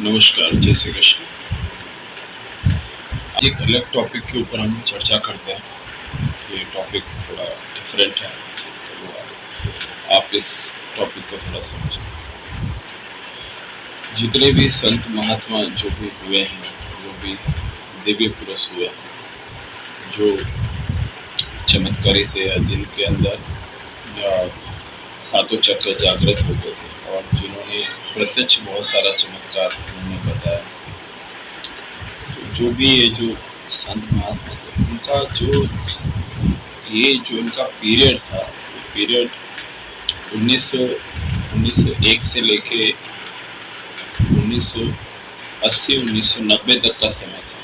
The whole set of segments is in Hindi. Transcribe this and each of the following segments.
नमस्कार, जय श्री कृष्ण। आज एक अलग टॉपिक के ऊपर हम चर्चा करते हैं। ये टॉपिक थोड़ा डिफरेंट है, तो आप इस टॉपिक को थोड़ा समझें। जितने भी संत महात्मा जो भी हुए हैं, जो भी दिव्य पुरुष हुए हैं, जो चमत्कारी थे या जिनके अंदर सातों चक्र जागृत हो गए थे और जिन्होंने प्रत्यक्ष बहुत सारा चमत्कार उन्होंने बताया, जो भी ये जो संत महात्मा थे उनका जो इनका पीरियड था, वो पीरियड 1901 से लेके 1980 1990 तक का समय था।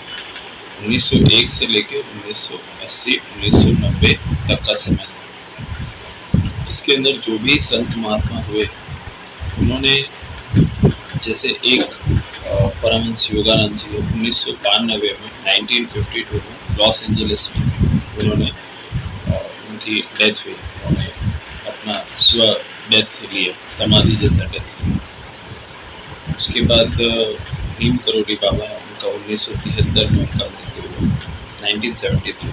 1901 से लेके 1980 1990 तक का समय था। इसके अंदर जो भी संत महात्मा हुए, उन्होंने जैसे एक परमहंस योगानंद जी 1992 में 1952 में लॉस एंजलिस में उन्होंने उनकी डेथ हुई। उन्होंने अपना स्व डेथ लिया, समाधि जैसा डेथ लिया। उसके बाद नीम करोड़ी बाबा है, उनका 1973 में उनका मृत्यु हुआ, 1973।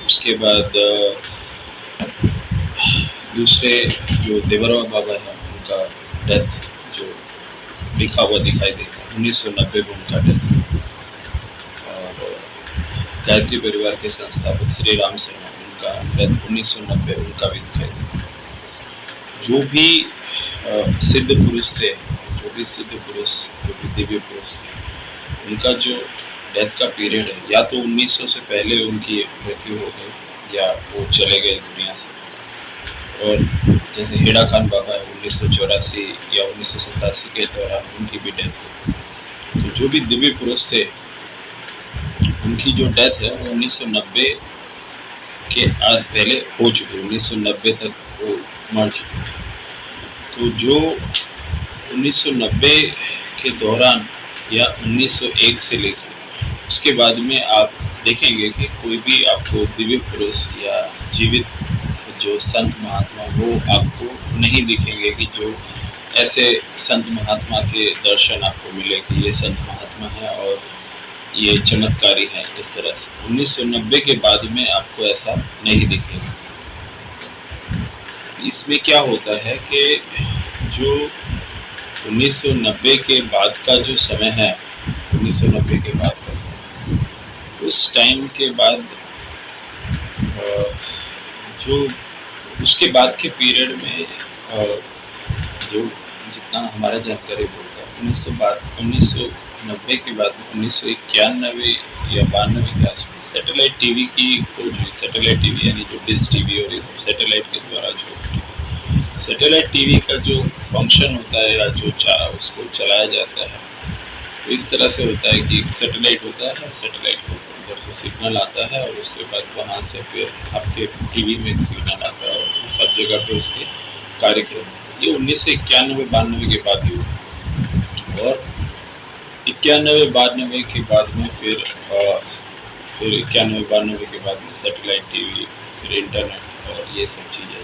उसके बाद दूसरे जो देवरवा बाबा है, उनका डेथ जो लिखा हुआ दिखाई देता है, 1990 में उनका डेथ हुआ। और गायत्री परिवार के संस्थापक श्री राम शर्मा, उनका डेथ 1990 उनका भी दिखाई देता है। जो भी सिद्ध पुरुष थे, जो भी दिव्य पुरुष थे, उनका जो डेथ का पीरियड है, या तो 1900 से पहले उनकी मृत्यु हो गई या वो चले गए दुनिया से। और जैसे हेड़ा खान बाबा है, 1984 या 1987 के दौरान उनकी भी डेथ हुई। तो जो भी दिव्य पुरुष थे, उनकी जो डेथ है वो 1990 के पहले हो चुकी, 1990 तक वो मर चुके। तो जो 1990 के दौरान या 1901 से लेकर उसके बाद में आप देखेंगे कि कोई भी आपको दिव्य पुरुष या जीवित जो संत महात्मा वो आपको नहीं दिखेंगे कि जो ऐसे संत महात्मा के दर्शन आपको मिले कि ये संत महात्मा है और ये चमत्कारी है। इस तरह से 1990 के बाद में आपको ऐसा नहीं दिखेगा। इसमें क्या होता है कि जो 1990 के बाद का जो समय है, 1990 के बाद का समय, उस टाइम के बाद जो उसके बाद के पीरियड में जो जितना हमारा जानकारी बोलता है, 1990 के बाद 1991 या 92 के आसपास सैटेलाइट टीवी की खोज हुई। सैटेलाइट टीवी यानी जो डिश टीवी और ये सब सैटेलाइट के द्वारा जो सैटेलाइट टीवी का जो फंक्शन होता है या जो उसको चलाया जाता है, तो इस तरह से होता है कि एक सैटेलाइट होता है, सैटेलाइट को उधर से सिग्नल आता है और उसके बाद वहाँ से फिर आपके टीवी में एक सिग्नल आता है और सब जगह पे उसके कार्यक्रम। ये 1991-92 के बाद ही हुआ। और 91-92 के बाद में फिर 91-92 के बाद में सैटेलाइट टीवी, फिर इंटरनेट और ये सब चीज़ें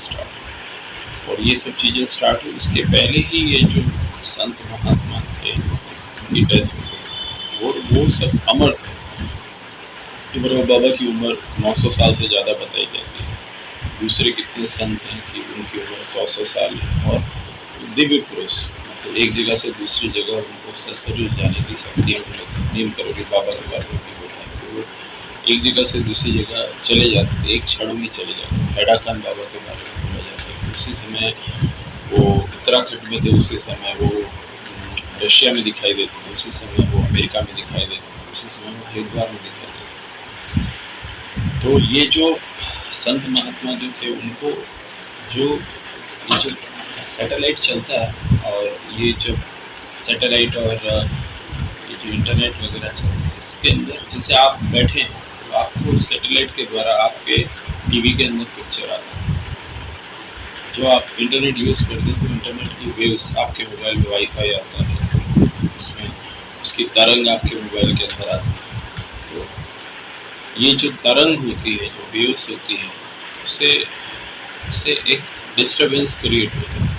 स्टार्ट हुई। उसके पहले ही ये जो संत महात्मा थे उनकी डेथ हुई, वो सब अमर थे। देवरवा बाबा की उम्र 900 साल से ज़्यादा बताई जाती है। दूसरे कितने संत हैं कि उनकी उम्र 100 साल है। और दिव्य पुरुष मतलब एक जगह से दूसरी जगह उनको ससुर जाने की शक्तियाँ मिलती। नीम करोड़ी बाबा के बारे में भी बोला है कि वो एक जगह से दूसरी जगह चले जाते थे, एक क्षण में चले जाते। हेड़ा खान बाबा के बारे में बोला जाता है कि उसी समय वो उत्तराखंड में थे, उसी समय वो रशिया में दिखाई देते थे, उसी समय वो अमेरिका में दिखाई देते थे, उसी समय वो हरिद्वार में दिखाई देते थे। तो ये जो संत महात्मा जो थे, उनको ये जो सैटेलाइट चलता है और ये जो सैटेलाइट और ये जो इंटरनेट वगैरह चलता है, इसके अंदर जैसे आप बैठे हैं तो आपको सैटेलाइट के द्वारा आपके टीवी के अंदर पिक्चर आता है। जो आप इंटरनेट यूज़ करते हैं तो इंटरनेट की वेव्स आपके मोबाइल में वाईफाई आता है, उसमें उसकी तरंग आपके मोबाइल के अंदर आती है। तो ये जो तरंग होती है, जो वेव्स होती है, उससे एक डिस्टर्बेंस क्रिएट होता है।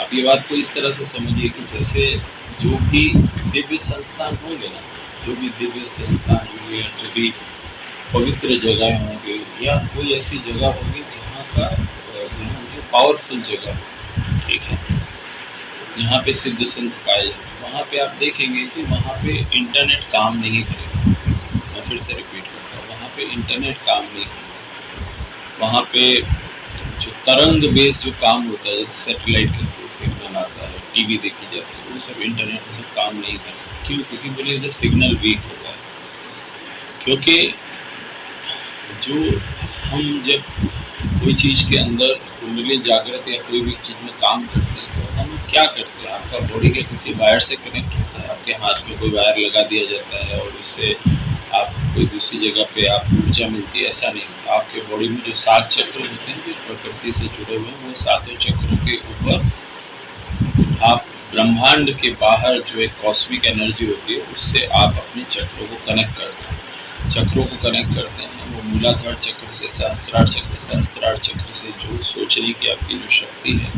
आप ये बात को इस तरह से समझिए कि जैसे जो भी दिव्य संस्थान होंगे ना, जो भी दिव्य संस्थान होंगे, जो भी पवित्र जगह होंगे, या कोई ऐसी जगह होगी जहाँ जो पावरफुल जगह हो, ठीक है, यहाँ पे सिद्ध संत पाए जाते, वहाँ पे आप देखेंगे कि वहाँ पे इंटरनेट काम नहीं करेगा। मैं फिर से रिपीट करता हूँ, वहाँ पे इंटरनेट काम नहीं करेगा। वहाँ पे जो तरंग बेस जो काम होता है, जैसे सैटेलाइट के थ्रू सिग्नल आता है, टीवी देखी जाती है, वो सब इंटरनेट में सब काम नहीं करेगा। क्यों? क्योंकि बोलिए तो सिग्नल वीक होता है। क्योंकि जो हम जब कोई चीज़ के अंदर कुंडली जागृत या कोई भी चीज़ में काम करते हैं, तो हम क्या करते हैं, आपका बॉडी के किसी वायर से कनेक्ट होता है, आपके हाथ में कोई वायर लगा दिया जाता है और उससे आप कोई दूसरी जगह पे आप ऊर्जा मिलती है, ऐसा नहीं। आपके बॉडी में जो 7 चक्र होते हैं जो प्रकृति से जुड़े हुए हैं, वो सातों चक्रों के ऊपर आप ब्रह्मांड के बाहर जो एक कॉस्मिक एनर्जी होती है, उससे आप अपने चक्रों को कनेक्ट करते हैं। चक्रों को कनेक्ट करते हैं, वो मूलाधार चक्र से सहस्त्रार चक्र से जो सोचने की आपकी जो शक्ति है,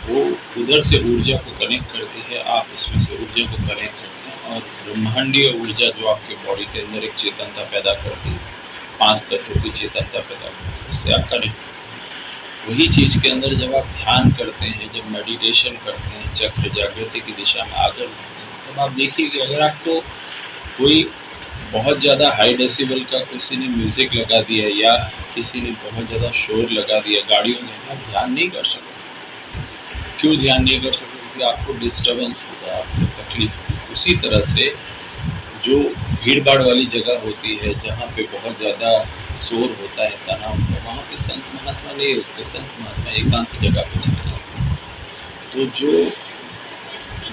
वो उधर से ऊर्जा को कनेक्ट करती है, आप उसमें से ऊर्जा को कनेक्ट करते हैं, और ब्रह्मांडीय ऊर्जा जो आपके बॉडी के अंदर एक चेतनता पैदा करती है, 5 तत्वों की चेतनता पैदा करती है, उससे आप कनेक्ट करते हैं। वही चीज़ के अंदर जब आप ध्यान करते हैं, जब मेडिटेशन करते हैं, चक्र जागृति की दिशा में आगे बढ़ते हैं, तब आप देखिए कि अगर आपको कोई बहुत ज़्यादा हाई डेसिबल का किसी ने म्यूज़िक लगा दिया या किसी ने बहुत ज़्यादा शोर लगा दिया गाड़ियों में, आप ध्यान नहीं कर सकते। क्यों ध्यान नहीं कर सकते? क्योंकि आपको डिस्टर्बेंस होगा, आपको तकलीफ होगी। उसी तरह से जो भीड़ भाड़ वाली जगह होती है, जहाँ पे बहुत ज़्यादा शोर होता है, तनाव होता है, वहाँ पे संत महात्मा नहीं होते। संत महात्मा एकांत जगह पे चले जाते हैं। तो जो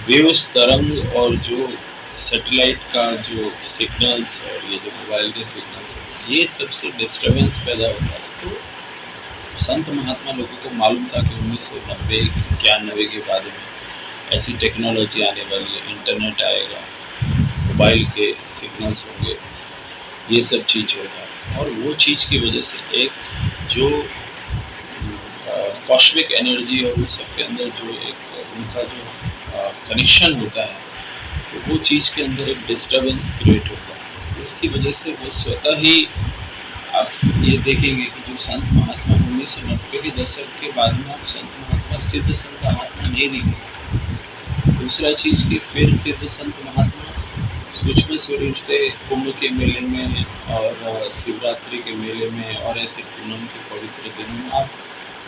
वेव्स तरंग और जो सैटेलाइट का जो सिग्नल्स और ये जो मोबाइल के सिग्नल्स हैं, ये सबसे डिस्टर्बेंस पैदा होता है। तो संत महात्मा लोगों को मालूम था कि 1990-91 के बाद में ऐसी टेक्नोलॉजी आने वाली है, इंटरनेट आएगा, मोबाइल के सिग्नल्स होंगे, ये सब चीज़ होगा, और वो चीज़ की वजह से एक जो कॉस्मिक एनर्जी और उस सब के अंदर जो एक उनका जो कनेक्शन होता है, तो वो चीज़ के अंदर एक डिस्टर्बेंस क्रिएट होता है। उसकी वजह से वो स्वतः ही, आप ये देखेंगे कि जो संत महात्मा 1990 के दशक के बाद में आप संत महात्मा, सिद्ध संत महात्मा नहीं दिखेंगे। दूसरा चीज़ कि फिर सिद्ध संत महात्मा सूक्ष्म शरीर से कुंभ के मेले में और शिवरात्रि के मेले में और ऐसे पूनम के पवित्र दिनों में आप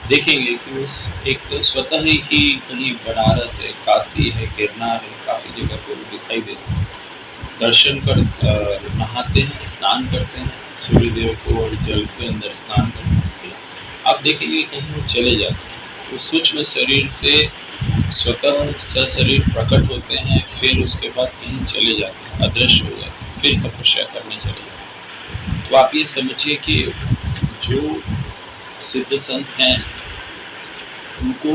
देखेंगे कि उस एक तो स्वतः ही कहीं बनारस है, काशी है, गिरनार है, काफ़ी जगह पर वो दिखाई देते हैं। दर्शन कर नहाते हैं, स्नान करते हैं, सूर्य देव को और जल के अंदर स्नान करते हैं। आप देखेंगे कहीं वो चले जाते हैं, तो सूक्ष्म शरीर से स्वतः सशरीर प्रकट होते हैं, फिर उसके बाद कहीं चले जाते हैं, अदृश्य हो जाते हैं, फिर तपस्या करने चले जाते हैं। तो आप ये समझिए कि जो सिद्ध संत हैं, उनको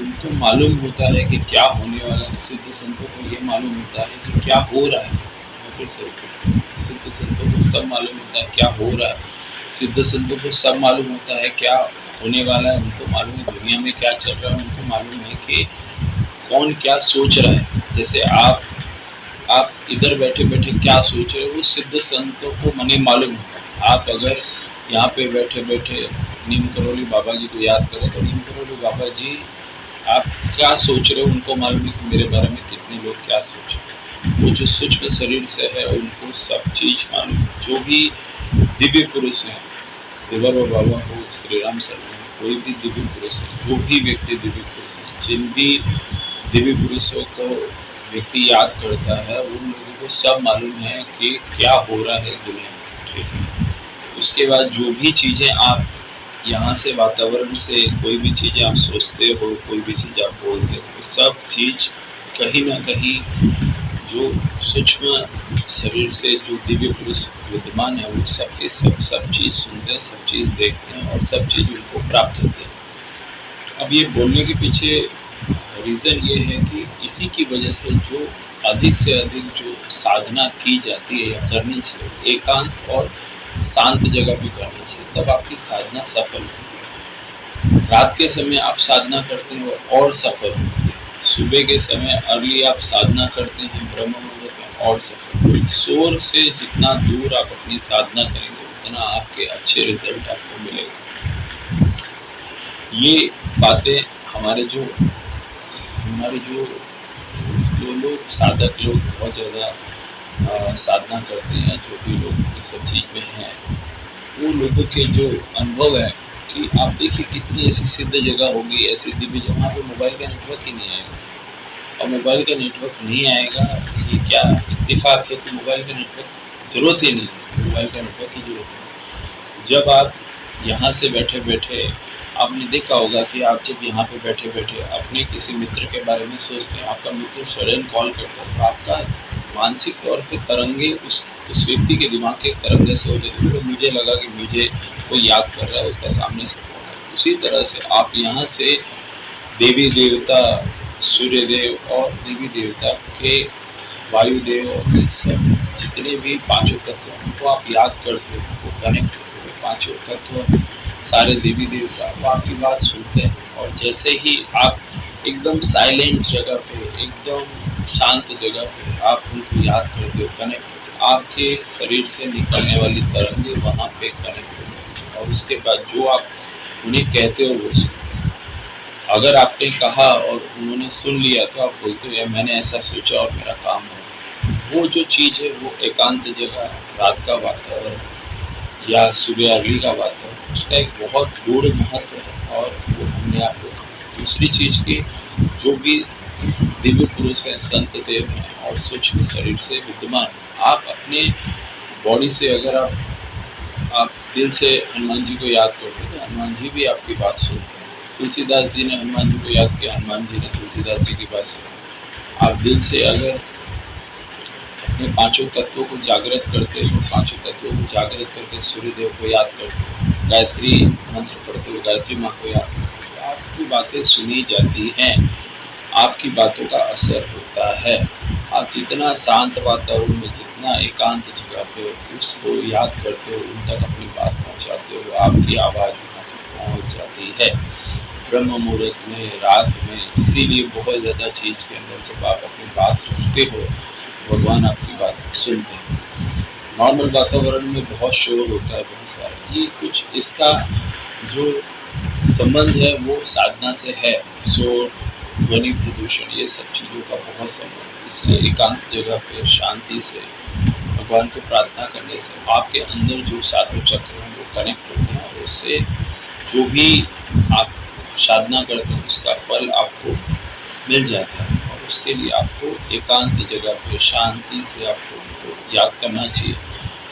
उनको मालूम होता है कि क्या होने वाला है। सिद्ध संतों को ये मालूम होता है कि क्या हो रहा है। मैं फिर से सिद्ध संतों को सब मालूम होता है क्या हो रहा है। सिद्ध संतों को सब मालूम होता है क्या होने वाला है। उनको मालूम है दुनिया में क्या चल रहा है। उनको मालूम है कि कौन क्या सोच रहा है। जैसे आप इधर बैठे बैठे क्या सोच रहे हो, वो सिद्ध संतों को मने मालूम है। आप अगर यहाँ पे बैठे बैठे नीम करोली बाबा जी को याद करें, तो नीम करोली बाबा जी आप क्या सोच रहे हो उनको मालूम है कि मेरे बारे में कितने लोग क्या सोच रहे हैं। वो जो सूक्ष्म शरीर से है उनको सब चीज़ मालूम है। जो भी दिव्य पुरुष हैं, देवर बाबा हो, श्री राम सर हो, कोई भी दिव्य पुरुष है, जो भी व्यक्ति दिव्य पुरुष है, जिन भी दिव्य पुरुषों को व्यक्ति याद करता है, उन लोगों को सब मालूम है कि क्या हो रहा है दुनिया में। ठीक है, उसके बाद जो भी चीज़ें आप यहाँ से वातावरण से कोई भी चीज़ें आप सोचते हो, कोई भी चीज़ आप बोलते हो, सब चीज़ कहीं ना कहीं जो सूक्ष्म शरीर से जो दिव्य पुरुष विद्यमान है, वो सब चीज़ सुनते हैं, सब चीज़ देखते हैं और सब चीज़ उनको प्राप्त होती है। अब ये बोलने के पीछे रीज़न ये है कि इसी की वजह से जो अधिक से अधिक जो साधना की जाती है या करनी चाहिए, एकांत और शांत जगह पे करनी चाहिए, तब आपकी साधना सफल होती है। रात के समय आप साधना करते हो और सफल होती है। सुबह के समय अर्ली आप साधना करते हैं ब्रह्म मुहूर्त में और सफल। शोर से जितना दूर आप अपनी साधना करेंगे उतना आपके अच्छे रिजल्ट आपको मिलेगा। ये बातें हमारे जो लोग साधक लोग बहुत ज़्यादा साधना करते हैं, जो भी लोग इस सब चीज़ में हैं, वो लोगों के जो अनुभव है कि आप देखिए कितनी ऐसी सिद्ध जगह होगी, ऐसी दिव्य जहाँ पे मोबाइल का नेटवर्क ही नहीं आएगा। और मोबाइल का नेटवर्क नहीं आएगा, ये क्या इत्तेफाक है कि मोबाइल का नेटवर्क ज़रूरत ही नहीं है, मोबाइल का नेटवर्क की ज़रूरत है। जब आप यहाँ से बैठे बैठे, आपने देखा होगा कि आप जब यहाँ पे बैठे बैठे अपने किसी मित्र के बारे में सोचते हैं, आपका मित्र सडन कॉल करता है, तो आपका मानसिक तौर पे तरंगे उस व्यक्ति के दिमाग के तरंगे से हो जाती है। तो मुझे लगा कि मुझे कोई याद कर रहा है, उसका सामने से फोन है। उसी तरह से आप यहाँ से देवी देवता, सूर्य देव और देवी देवता के, वायुदेव और ये सब जितने भी पांचों तत्व हैं उनको आप याद करते हो, उनको कनेक्ट करते हो। पांचों तत्व सारे देवी देवता वो आपकी बात सुनते हैं, और जैसे ही आप एकदम साइलेंट जगह पे, एकदम शांत जगह पे आप उनको याद करते हो, कनेक्ट करते हो, आपके शरीर से निकलने वाली तरंगे वहाँ पे कनेक्ट हो जाती है, और उसके बाद जो आप उन्हें कहते हो वो सुनते हैं। अगर आपने कहा और उन्होंने सुन लिया तो आप बोलते हो यार मैंने ऐसा सोचा और मेरा काम हो। वो जो चीज़ है वो एकांत जगह, रात का वातावरण या सुबह अर्ली का वातावरण, उसका एक बहुत गूढ़ महत्व है। और वो हमने आपको दूसरी चीज़ की, जो भी दिव्य पुरुष हैं, संत देव हैं और सूक्ष्म शरीर से विद्यमान, आप अपने बॉडी से अगर आप दिल से हनुमान जी को याद करते हैं तो हनुमान जी भी आपकी बात सुनते हैं। तुलसीदास जी ने हनुमान जी को याद किया, हनुमान जी ने तुलसीदास जी की बात सुनी। आप दिल से अगर अपने पांचों तत्वों को जागृत करते हो, पांचों तत्वों को जागृत करके सूर्य देव को याद करते हो, गायत्री मंत्र पढ़ते हो, गायत्री माँ को याद करते हो, आपकी बातें सुनी जाती हैं, आपकी बातों का असर होता है। आप जितना शांत वातावरण में, जितना एकांत जगह पे उसको याद करते हो, उन तक अपनी बात पहुँचाते हो, आपकी आवाज़ वहाँ तक पहुँच जाती है। ब्रह्म मुहूर्त में, रात में, इसीलिए बहुत ज़्यादा चीज़ के अंदर जब आप अपनी बात रखते हो, भगवान आपकी बात सुनते हैं। नॉर्मल वातावरण में बहुत शोर होता है, बहुत सारा, ये कुछ इसका जो संबंध है वो साधना से है। शोर, ध्वनि प्रदूषण, ये सब चीज़ों का बहुत संबंध है। इसलिए एकांत जगह पे शांति से भगवान को प्रार्थना करने से आपके अंदर जो सातों चक्र हैं वो कनेक्ट होते हैं, और उससे जो भी आप साधना करते हैं उसका फल आपको मिल जाता है। और उसके लिए आपको एकांत जगह पे शांति से आपको उनको याद करना चाहिए।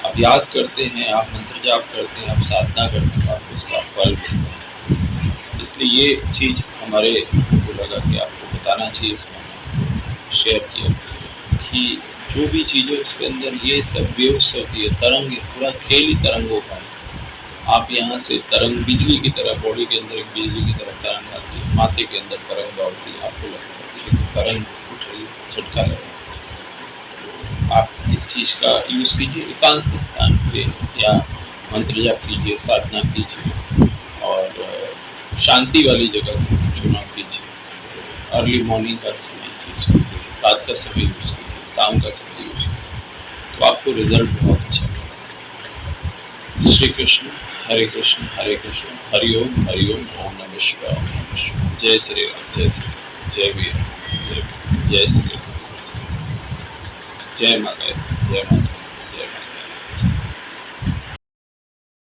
आप याद करते हैं, आप मंत्र जाप करते हैं, आप साधना करते हैं, आपको उसका फल मिलता है। इसलिए ये चीज़ हमारे को लगा कि आपको बताना चाहिए, इसलिए मैंने शेयर किया कि जो भी चीज़ें उसके अंदर ये सब वेव्स होती है, तरंग, पूरा खेल ही तरंगों का है। आप यहाँ से तरंग बिजली की तरह, बॉडी के अंदर एक बिजली की तरह तरंग आती है, माथे के अंदर तरंग दौड़ती है, आपको लगता है कि तरंग उठ रही है, झटका लग रहा है। तो आप इस चीज़ का यूज़ कीजिए, एकांत स्थान पे या मंत्र जाप कीजिए, साधना कीजिए, और शांति वाली जगह को चुनाव कीजिए। अर्ली मॉर्निंग का समय चीज कीजिए, रात का समय यूज़ कीजिए, शाम का समय यूज़ कीजिए, तो आपको रिजल्ट बहुत अच्छा मिलेगा। श्री कृष्ण, हरे कृष्ण हरिओम हरिओम, ओम नमः शिवाय, ओम नमः शिवाय। जय श्री राम, जय श्री राम, जय वीर, जय श्री राम, जय माता, जय माता।